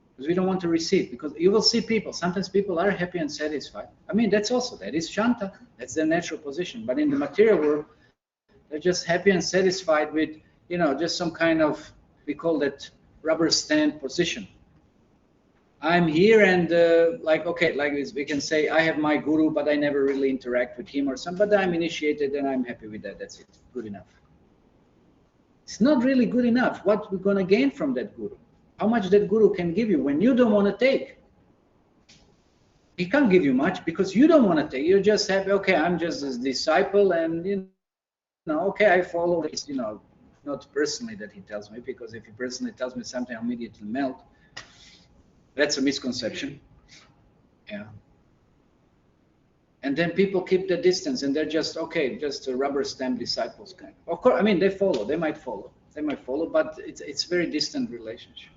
Because we don't want to receive. Because you will see people, sometimes people are happy and satisfied. That is Shanta, that's their natural position. But in the material world, they're just happy and satisfied with, just some kind of, we call that rubber stamp position. I'm here and like this, we can say, I have my guru, but I never really interact with him or something, but I'm initiated and I'm happy with that. That's it, good enough. It's not really good enough. What we're going to gain from that guru? How much that guru can give you when you don't want to take? He can't give you much because you don't want to take. You're just happy, okay, I'm just his disciple and, okay, I follow this, not personally that he tells me, because if he personally tells me something, I'll immediately melt. That's a misconception. Yeah. And then people keep the distance, and they're just, okay, just a rubber stamp disciples kind of. Of course, I mean, they might follow, but it's very distant relationship.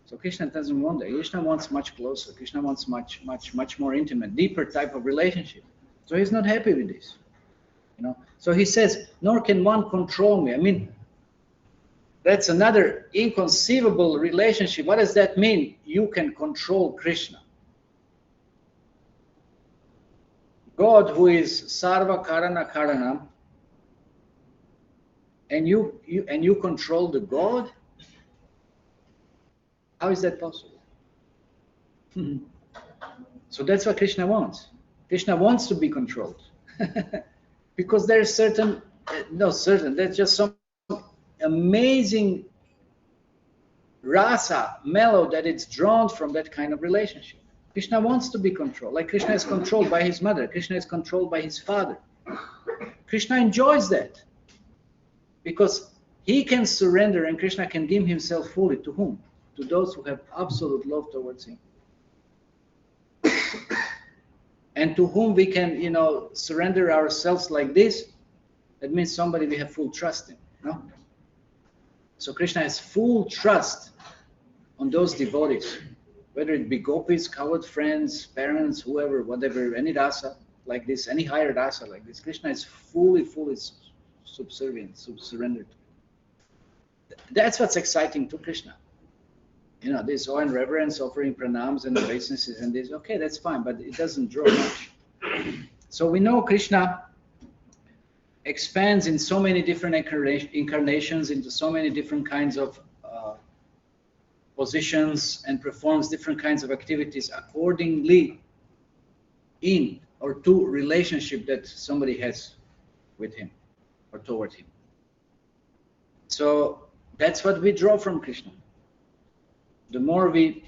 So Krishna doesn't want that. Krishna wants much closer. Krishna wants much more intimate, deeper type of relationship. So he's not happy with this, you know. So he says, nor can one control me. I mean, that's another inconceivable relationship. What does that mean? You can control Krishna. God, who is Sarva Karana Karanam, and you control the God? How is that possible? So that's what Krishna wants. Krishna wants to be controlled. Because there's there's just some amazing rasa, mellow, that it's drawn from that kind of relationship. Krishna wants to be controlled. Like Krishna is controlled by his mother. Krishna is controlled by his father. Krishna enjoys that. Because he can surrender, and Krishna can give himself fully to whom? To those who have absolute love towards him. And to whom we can, you know, surrender ourselves like this, that means somebody we have full trust in. No? So Krishna has full trust on those devotees, whether it be gopis, cowherd friends, parents, whoever, whatever, any rasa like this, any higher rasa like this. Krishna is fully subservient, surrendered. That's what's exciting to Krishna. You know, this awe and reverence, offering pranams and obeisances and this, okay, that's fine, but it doesn't draw much. So we know Krishna expands in so many different incarnations, into so many different kinds of positions, and performs different kinds of activities accordingly in or to relationship that somebody has with him or toward him. So that's what we draw from Krishna. The more we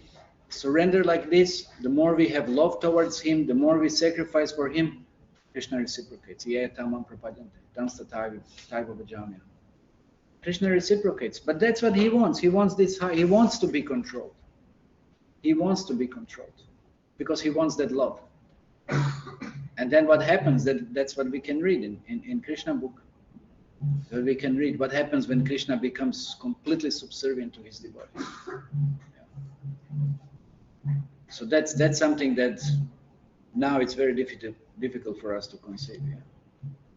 surrender like this, the more we have love towards him, the more we sacrifice for him, Krishna reciprocates. Krishna reciprocates, but that's what he wants. He wants this high. He wants to be controlled. He wants to be controlled because he wants that love. And then what happens? That's what we can read in Krishna book. So we can read what happens when Krishna becomes completely subservient to his devotees. Yeah. So that's something that now it's very difficult for us to conceive. Yeah.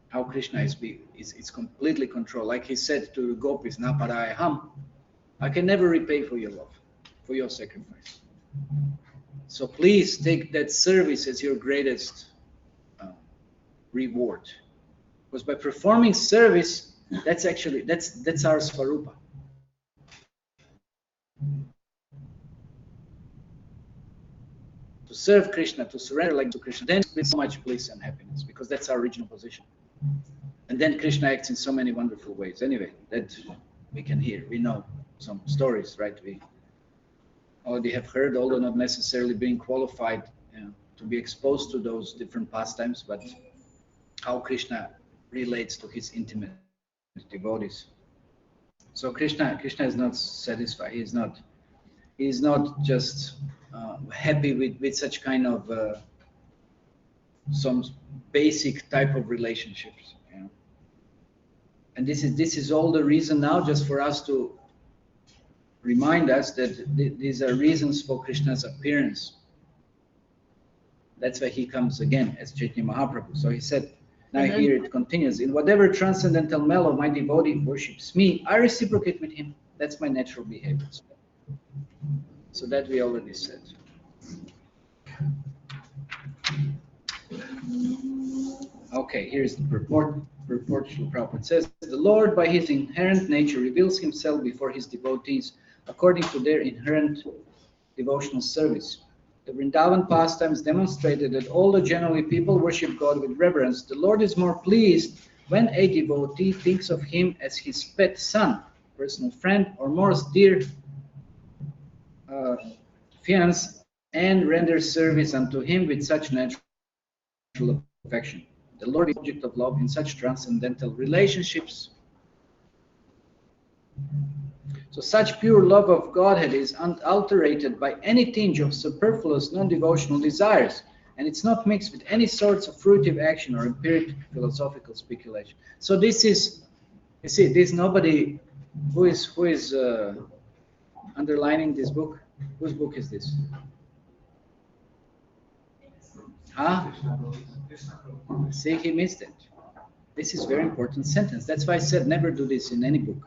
How Krishna is completely controlled. Like he said to the gopis, "Na parayaham," I can never repay for your love, for your sacrifice. So please take that service as your greatest reward. Because by performing service, that's our svarupa. To serve Krishna, to surrender like to Krishna, then with so much bliss and happiness, because that's our original position. And then Krishna acts in so many wonderful ways. Anyway, that we can hear. We know some stories, right? We already have heard, although not necessarily being qualified to be exposed to those different pastimes, but how Krishna relates to his intimate devotees. So Krishna is not satisfied. He is not just happy with such kind of some basic type of relationships. You know? And this is all the reason now, just for us to remind us that these are reasons for Krishna's appearance. That's why he comes again as Chaitanya Mahaprabhu. So he said, now here it continues, in whatever transcendental mellow my devotee worships me, I reciprocate with him. That's my natural behavior. So that we already said. Okay, here's the purport. Srila Prabhupada says, the Lord by his inherent nature reveals himself before his devotees according to their inherent devotional service. The Vrindavan pastimes demonstrated that although generally people worship God with reverence, the Lord is more pleased when a devotee thinks of him as his pet son, personal friend, or most dear fiancé, and renders service unto him with such natural affection. The Lord is the object of love in such transcendental relationships. So such pure love of Godhead is unalterated by any tinge of superfluous non-devotional desires, And it's not mixed with any sorts of fruitive action or empiric philosophical speculation. So this is, you see, this nobody who is underlining this book. Whose book is this? Huh? See, he missed it. This is very important sentence. That's why I said never do this in any book.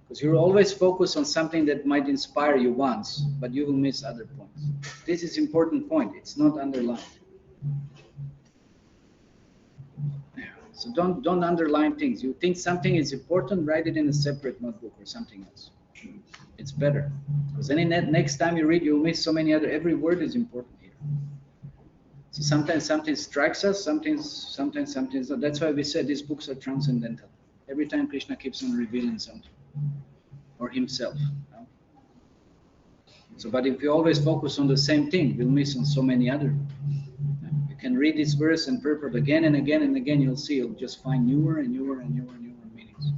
Because you're always focused on something that might inspire you once, but you will miss other points. This is important point. It's not underlined. So don't underline things. You think something is important, write it in a separate notebook or something else. It's better. Because then next time you read, you'll miss so many other. Every word is important here. So sometimes something strikes us, sometimes something. So that's why we said these books are transcendental. Every time Krishna keeps on revealing something, or himself. No? So, but if you always focus on the same thing, you'll miss on so many other. You can read this verse and purport again and again and again. You'll see. You'll just find newer and newer and newer and newer meanings.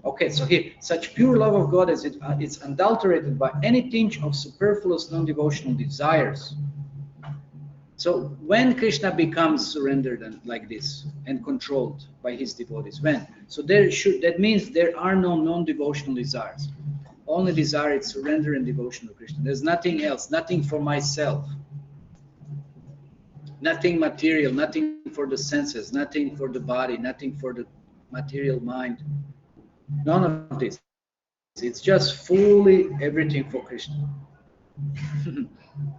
Okay, so here, such pure love of God as it's unadulterated by any tinge of superfluous non-devotional desires. So when Krishna becomes surrendered and like this and controlled by his devotees, when? So that means there are no non-devotional desires. Only desire is surrender and devotion to Krishna. There's nothing else, nothing for myself, nothing material, nothing for the senses, nothing for the body, nothing for the material mind. None of this. It's just fully everything for Krishna.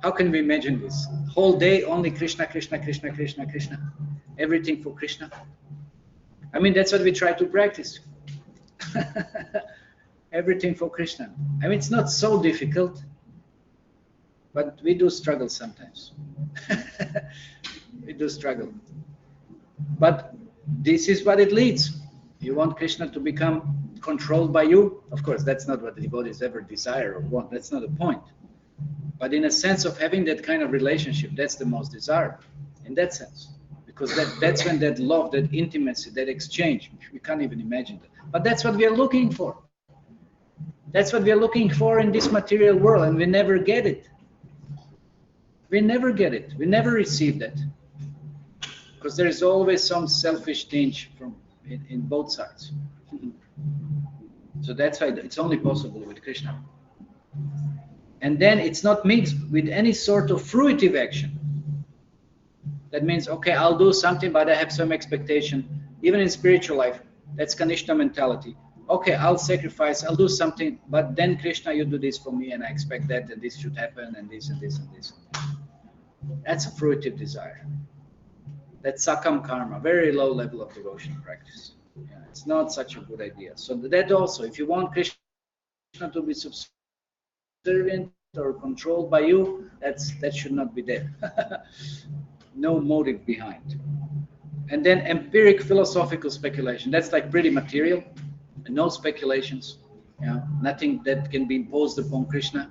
How can we imagine this? Whole day only Krishna, Krishna, Krishna, Krishna, Krishna. Everything for Krishna. I mean, that's what we try to practice. Everything for Krishna. I mean, it's not so difficult, but we do struggle sometimes. We do struggle. But this is what it leads. You want Krishna to become controlled by you? Of course, that's not what the devotees ever desire or want. That's not the point. But in a sense of having that kind of relationship, that's the most desirable, in that sense. Because that's when that love, that intimacy, that exchange, we can't even imagine that. But that's what we are looking for. That's what we are looking for in this material world, and we never get it. We never get it. We never receive that. Because there is always some selfish tinge in both sides. So that's why it's only possible with Krishna. And then it's not mixed with any sort of fruitive action. That means, okay, I'll do something, but I have some expectation. Even in spiritual life, that's Kanishta mentality. Okay, I'll sacrifice, I'll do something, but then Krishna, you do this for me, and I expect that, and this should happen, and this, and this, and this. That's a fruitive desire. That's Sakam karma, very low level of devotion practice. Yeah, it's not such a good idea. So that also, if you want Krishna to be subservient or controlled by you, that should not be there. No motive behind. And then empiric philosophical speculation. That's like pretty material, and no speculations. Yeah, nothing that can be imposed upon Krishna.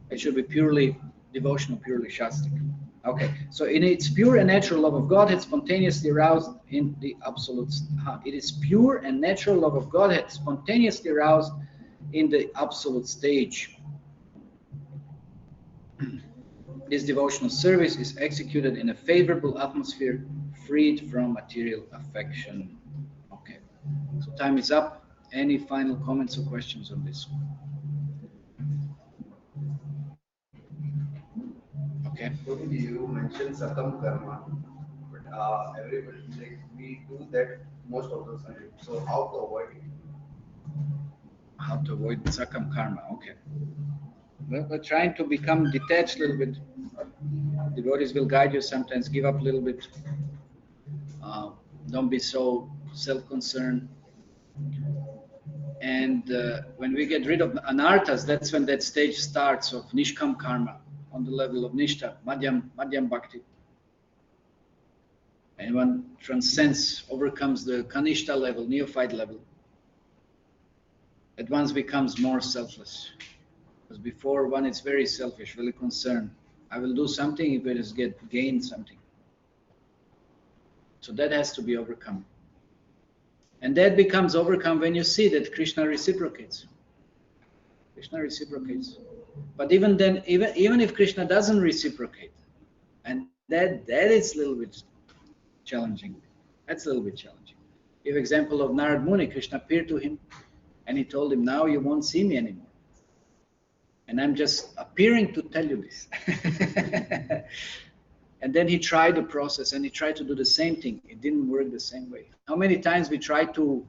It should be purely devotional, purely shastic. Okay, so in its pure and natural love of Godhead, spontaneously aroused in the absolute. It is pure and natural love of Godhead, spontaneously aroused in the absolute stage. This devotional service is executed in a favorable atmosphere, freed from material affection. Okay, so time is up. Any final comments or questions on this? Okay. You mentioned Sakam Karma, but everybody, like, we do that most of the time. So how to avoid it? How to avoid Sakam Karma? Okay. Well, we're trying to become detached a little bit. Devotees will guide you sometimes. Give up a little bit. Don't be so self-concerned. And when we get rid of anarthas, that's when that stage starts of Nishkam Karma on the level of Nishta, Madhyam Bhakti. And one transcends, overcomes the Kanishta level, neophyte level. At once becomes more selfless. Because before one is very selfish, really concerned. I will do something if it is gain something. So that has to be overcome. And that becomes overcome when you see that Krishna reciprocates. Krishna reciprocates. But even then, even if Krishna doesn't reciprocate, and That is a little bit challenging. That's a little bit challenging. Give example of Narad Muni. Krishna appeared to him and he told him, now you won't see me anymore. And I'm just appearing to tell you this. And then he tried the process and he tried to do the same thing. It didn't work the same way. How many times we try to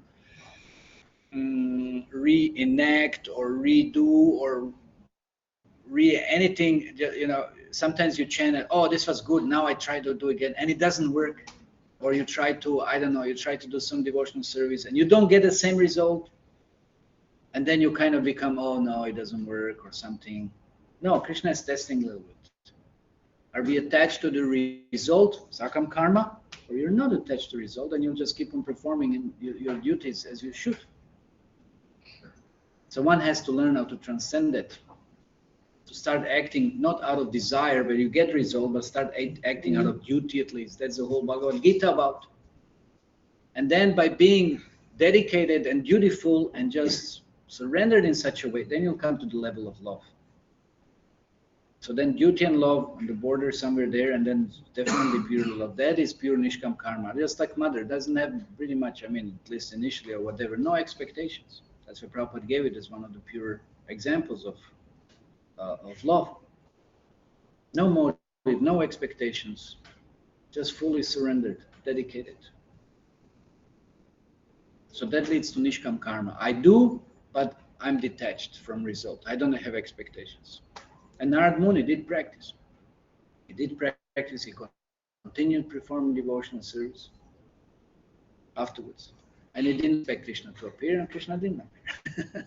reenact or redo or anything, you know, sometimes you chant, oh, this was good, now I try to do it again, and it doesn't work. Or you try to, I don't know, you try to do some devotional service and you don't get the same result. And then you kind of become, oh no, it doesn't work or something. No, Krishna is testing a little bit. Are we attached to the result, sakam karma, or you're not attached to the result and you'll just keep on performing in your duties as you should? So one has to learn how to transcend that, to start acting not out of desire where you get result, but start acting out of duty at least. That's the whole Bhagavad Gita about. And then by being dedicated and dutiful and just surrendered in such a way, then you'll come to the level of love. So then duty and love on the border somewhere there, and then definitely pure love. That is pure Nishkam Karma. Just like mother doesn't have pretty much, I mean, at least initially or whatever, no expectations. That's why Prabhupada gave it as one of the pure examples of love. No motive, no expectations, just fully surrendered, dedicated. So that leads to Nishkam Karma. I do, but I'm detached from result. I don't have expectations. And Narad Muni did practice. He did practice, he continued performing devotional service afterwards. And he didn't expect Krishna to appear, and Krishna didn't appear.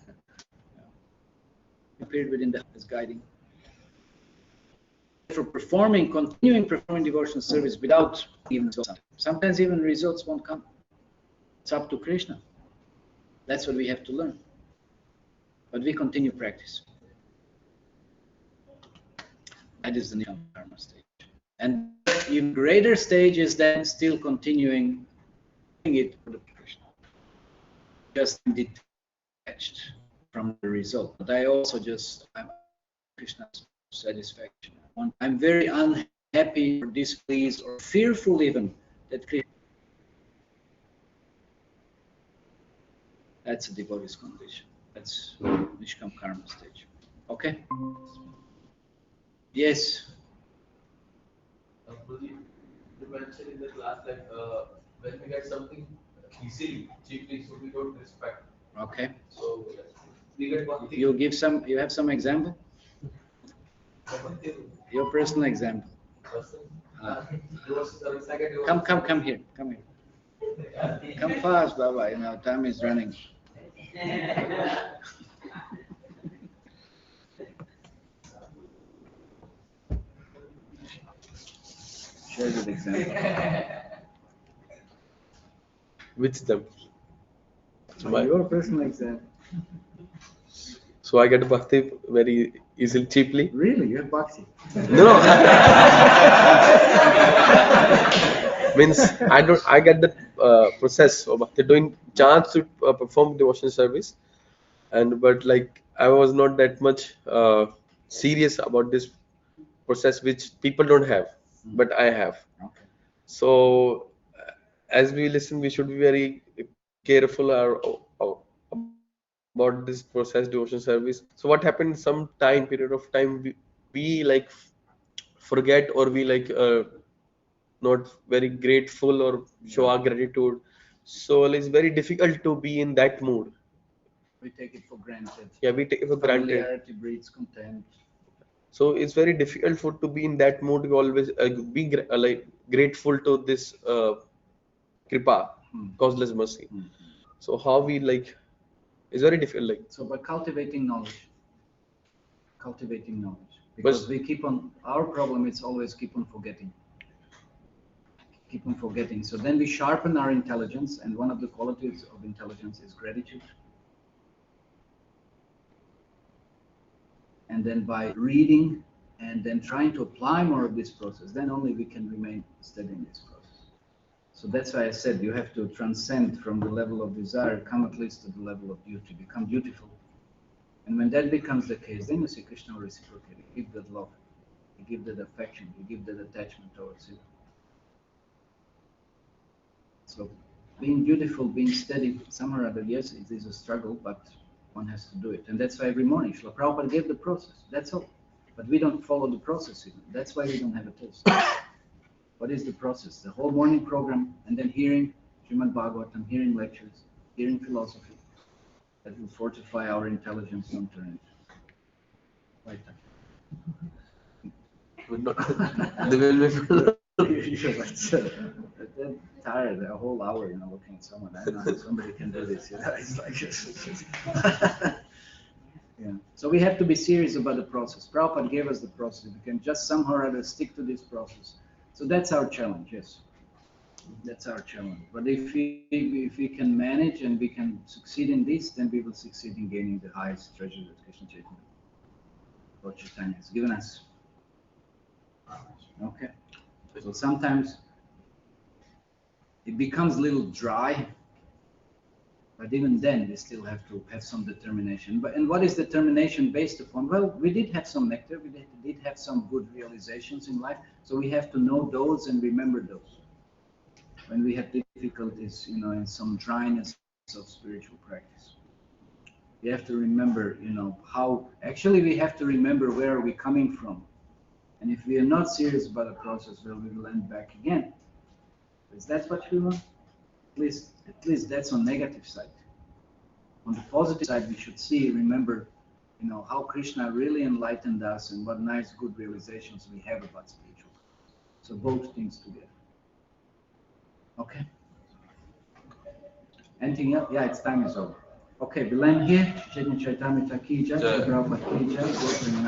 He appeared within the his guiding. For continuing performing devotional service without even results. Sometimes even results won't come. It's up to Krishna. That's what we have to learn. But we continue practice. That is the Nishkam Karma stage. And even greater stage is then still continuing it for the Krishna. Just detached from the result. But I also I'm Krishna's satisfaction. I'm very unhappy or displeased or fearful even that Krishna. That's a devotee's condition. That's Nishkam Karma stage. Okay? Yes. You mentioned in the class that when we get something easily, cheaply, so we don't respect. Okay. So we get one thing. You have some example? Your personal example. Come here. Come here. Come fast, Baba. You know, time is running. Share the example. Which them? Your personal example. So I get bhakti very easily, cheaply. Really, you have bhakti? No. Means I get the process of bhakti, doing chance to perform devotional service, but like I was not that much serious about this process, which people don't have, but I have. Okay. So as we listen, we should be very careful about this process devotion service. So what happened, some period of time we like forget, or we like not very grateful or show our gratitude. So it's very difficult to be in that mood. We take it for granted. Yeah, we take it for granted. Familiarity breeds contempt. So it's very difficult to be in that mood. We always be like grateful to this kripa, causeless mercy. So how we like, it's very difficult. Like, so by cultivating knowledge, because we keep on, our problem is always keep on forgetting. So then we sharpen our intelligence, and one of the qualities of intelligence is gratitude. And then by reading and then trying to apply more of this process, then only we can remain steady in this process. So that's why I said you have to transcend from the level of desire, come at least to the level of duty, become dutiful. And when that becomes the case, then you see Krishna will reciprocate, give that love. You give that affection, you give that attachment towards it. So being beautiful, being steady, somehow or other, yes, it is a struggle, but one has to do it. And that's why every morning Srila Prabhupada gave the process. That's all. But we don't follow the process even. That's why we don't have a taste. What is the process? The whole morning program, and then hearing Srimad Bhagavatam, hearing lectures, hearing philosophy. That will fortify our intelligence long term. Right. Would not. They will be full. They're tired. They're a whole hour, looking at someone. I don't know how somebody can do this. It's like yeah. So we have to be serious about the process. Prabhupada gave us the process. We can just somehow or other stick to this process. So that's our challenge. Yes, that's our challenge. But if we can manage and we can succeed in this, then we will succeed in gaining the highest treasure that Krishna Chaitanya, Lord Chaitanya, has given us. Okay. So sometimes it becomes a little dry, but even then we still have to have some determination. And what is determination based upon? Well, we did have some nectar, we did have some good realizations in life, so we have to know those and remember those. When we have difficulties, in some dryness of spiritual practice, we have to remember, how actually we have to remember where are we coming from. And if we are not serious about the process, well, we will end back again. Is that what we want? At least that's on negative side. On the positive side, we should remember, how Krishna really enlightened us and what nice, good realizations we have about spiritual. So both things together. Okay. Anything else? Yeah, its time is over. Okay, we'll end here. Chaitanya Charitamrita ki jai, Prabhupada ki jai.